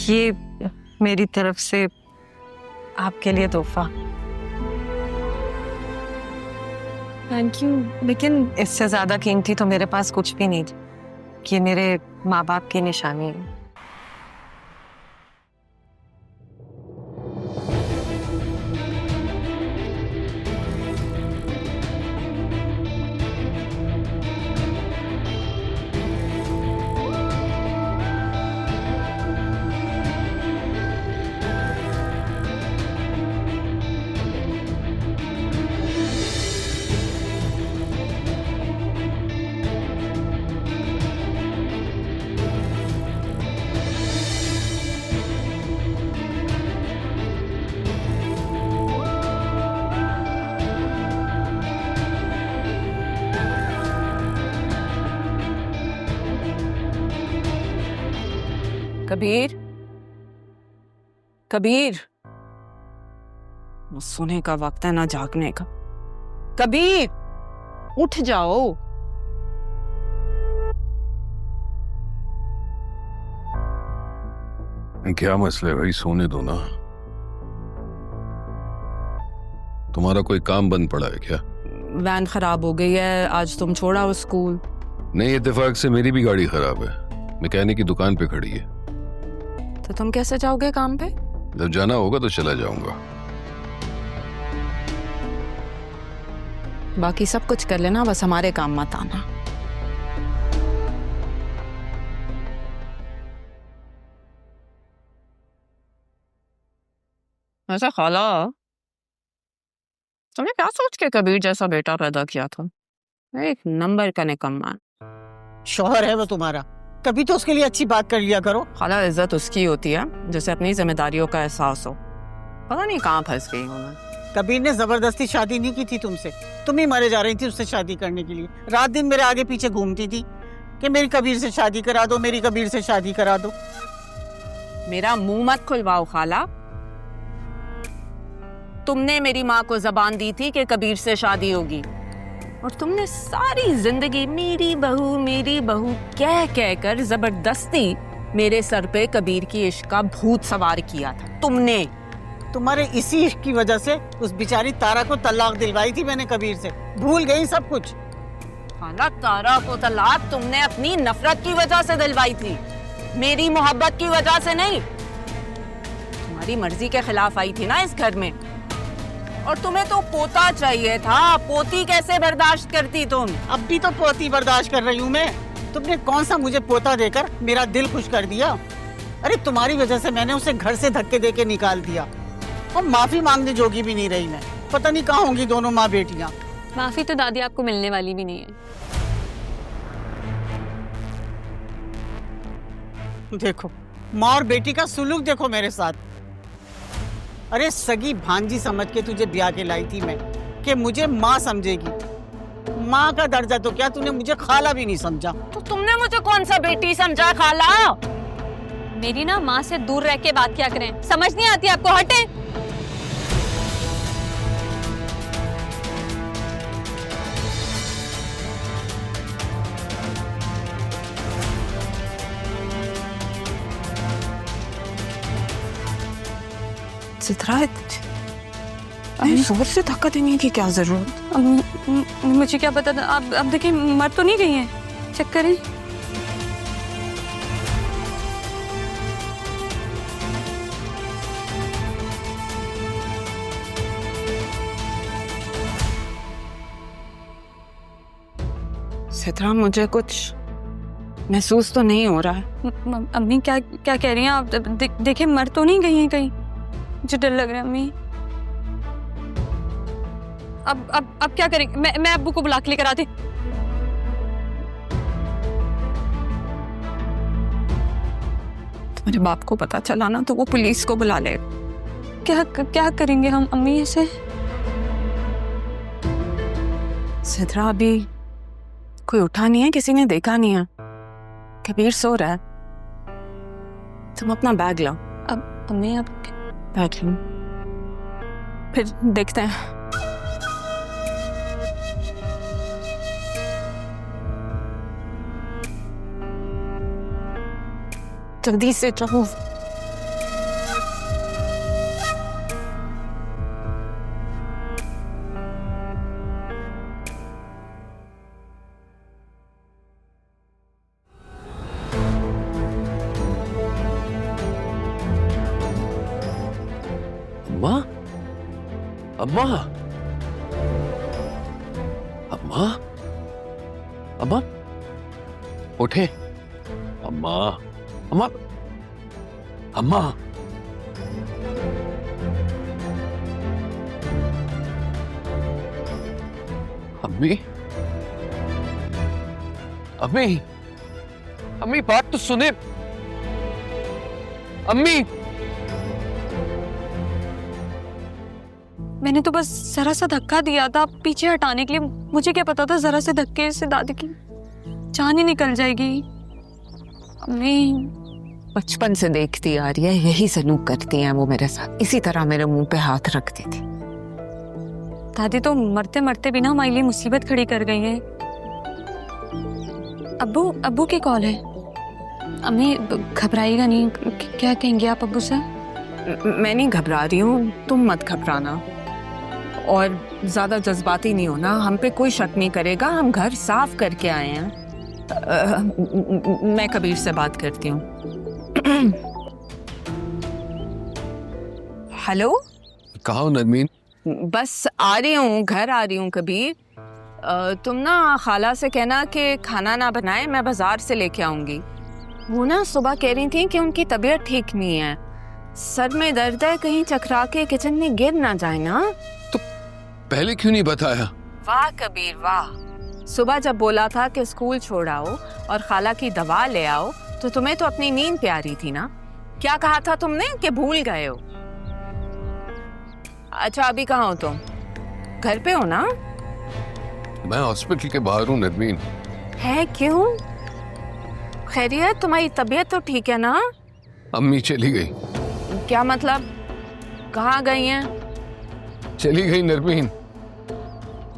ये मेरी तरफ से आपके लिए तोहफा। Thank you. लेकिन इससे ज्यादा कीमती तो मेरे पास कुछ भी नहीं। ये मेरे माँ बाप की निशानी है। कबीर, कबीर, सोने का वक्त है ना जागने का। कबीर, उठ जाओ। क्या मसला है भाई, सोने दो ना। तुम्हारा कोई काम बंद पड़ा है क्या? वैन खराब हो गई है, आज तुम छोड़ा हो स्कूल। नहीं, इत्तेफाक से मेरी भी गाड़ी खराब है, मैकेनिक की दुकान पे खड़ी है। तो तुम कैसे जाओगे काम पे? जब जाना होगा तो चला जाऊंगा। बाकी सब कुछ कर लेना, बस हमारे काम मत आना। ऐसा खाला, तुमने क्या सोच के कबीर जैसा बेटा पैदा किया था? एक नंबर का निकम्मा। शौहर है वो तुम्हारा, कभी तो उसके लिए अच्छी बात कर लिया करो। खाला, इज्जत उसकी होती है जैसे अपनी जिम्मेदारियों का एहसास हो। पता नहीं कहाँ फंस गई हूँ मैं। कबीर ने जबरदस्ती शादी नहीं की थी तुमसे, तुम ही मरे जा रही थी उससे शादी करने के लिए। रात दिन मेरे आगे पीछे घूमती थी कि मेरी कबीर से शादी करा दो, मेरी कबीर से शादी करा दो। मेरा मुंह मत खुलवाओ खाला। तुमने मेरी माँ को जबान दी थी कि कबीर से शादी होगी, और तुमने सारी जिंदगी मेरी बहू कह कह कर जबरदस्ती मेरे सर पे कबीर की इश्क का भूत सवार किया था। तुमने, तुम्हारे इसी इश्क की वजह से उस बेचारी तारा को तलाक दिलवाई थी मैंने कबीर से। भूल गई सब कुछ। खाला, तारा को तलाक तुमने अपनी नफरत की वजह से दिलवाई थी, मेरी मोहब्बत की वजह से नहीं। तुम्हारी मर्जी के खिलाफ आई थी ना इस घर में। और तुम्हें तो पोता चाहिए था, पोती कैसे बर्दाश्त करती तुम? अब भी तो पोती बर्दाश्त कर रही हूँ मैं। तुमने कौन सा मुझे पोता देकर मेरा दिल खुश कर दिया? अरे तुम्हारी वजह से मैंने उसे घर से धक्के देके निकाल दिया, और माफी मांगने जोगी भी नहीं रही मैं। पता नहीं कहाँ होंगी दोनों माँ बेटियाँ। माफी तो दादी आपको मिलने वाली भी नहीं है। देखो, माँ और बेटी का सुलूक देखो मेरे साथ। अरे सगी भांजी समझ के तुझे ब्याह के लाई थी मैं, कि मुझे माँ समझेगी। माँ का दर्जा तो क्या, तूने मुझे खाला भी नहीं समझा। तो तुमने मुझे कौन सा बेटी समझा खाला? मेरी ना माँ से दूर रह के बात क्या करें, समझ नहीं आती आपको। हटे। सितरा, जोर से धक्का देने की क्या जरूरत? मुझे क्या पता था। अब देखिए, मर तो नहीं गई हैं, चेक करें। सितरा, मुझे कुछ महसूस तो नहीं हो रहा है। अम्मी क्या क्या कह रही हैं आप? देखिए, मर तो नहीं गई हैं कहीं। मुझे डर लग रहा है अम्मी। अब क्या करेंगे? मैं अब्बू को बुला के लेकर आती। तुम्हारे बाप को पता चला ना तो वो पुलिस को बुला ले। क्या करेंगे हम अम्मी ऐसे? सितरा, अभी कोई उठा नहीं है, किसी ने देखा नहीं है, कबीर सो रहा है। तुम अपना बैग लाओ। अब अम्मी, अब बैग लो, फिर देखते हैं। जल्दी से चलो। अम्मा, अम्मा, अम्मा, उठे। अम्मा, अम्मा, अम्मा, अम्मी, अम्मी, अम्मी बात तो सुने। अम्मी, मैंने तो बस जरा सा धक्का दिया था पीछे हटाने के लिए। मुझे क्या पता था जरा से धक्के से दादी की जान ही निकल जाएगी। अम्मी, बचपन से देखती आ रही है, यही सलूक करती हैं वो मेरे साथ, इसी तरह मेरे मुंह पे हाथ रखती थी। दादी तो मरते मरते भी ना हमारे लिए मुसीबत खड़ी कर गई है। अब्बू की कॉल है। अम्मी घबराइएगा नहीं, क्या कहेंगे आप अब्बू से? मैं नहीं घबरा रही हूँ, तुम मत घबराना और ज्यादा जज्बाती नहीं होना। हम पे कोई शक नहीं करेगा, हम घर साफ करके आए हैं। मैं कबीर से बात करती हूँ। हेलो, कहाँ हो नरमीन? बस आ रही हूँ, घर आ रही हूँ कबीर। तुम ना खाला से कहना कि खाना ना बनाए, मैं बाजार से लेके आऊंगी। वो ना सुबह कह रही थी कि उनकी तबीयत ठीक नहीं है, सर में दर्द है, कहीं चकरा के किचन में गिर ना जाए ना। तो पहले क्यों नहीं बताया? वाह कबीर वाह, सुबह जब बोला था कि स्कूल छोड़ आओ और खाला की दवा ले आओ तो तुम्हें तो अपनी नींद प्यारी थी ना। क्या कहा था तुमने कि भूल गए हो? अच्छा अभी कहाँ हो तुम? घर पे हो ना? मैं हॉस्पिटल के बाहर हूँ नरमीन। है क्यों? खैरियत? तुम्हारी तबीयत तो ठीक है ना? अम्मी चली गई। क्या मतलब? कहाँ गई हैं? चली गई नरमीन,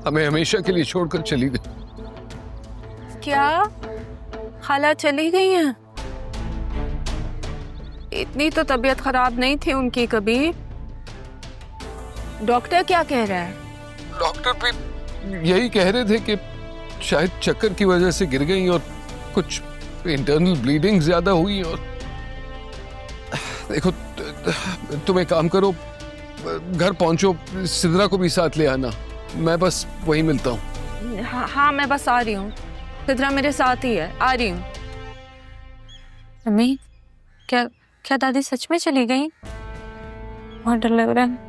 हमें हमेशा के लिए छोड़कर चली गई। क्या खाला चली गई हैं? इतनी तो तबीयत खराब नहीं थी उनकी कभी। डॉक्टर क्या कह रहा है? डॉक्टर भी यही कह रहे थे कि शायद चक्कर की वजह से गिर गई और कुछ इंटरनल ब्लीडिंग ज्यादा हुई। और देखो तुम एक काम करो, घर पहुंचो, सिद्रा को भी साथ ले आना, मैं बस वही मिलता हूँ। हाँ मैं बस आ रही हूँ, सिद्रा मेरे साथ ही है, आ रही हूँ। अम्मी, क्या दादी सच में चली गई? बहुत डर लग रहा है।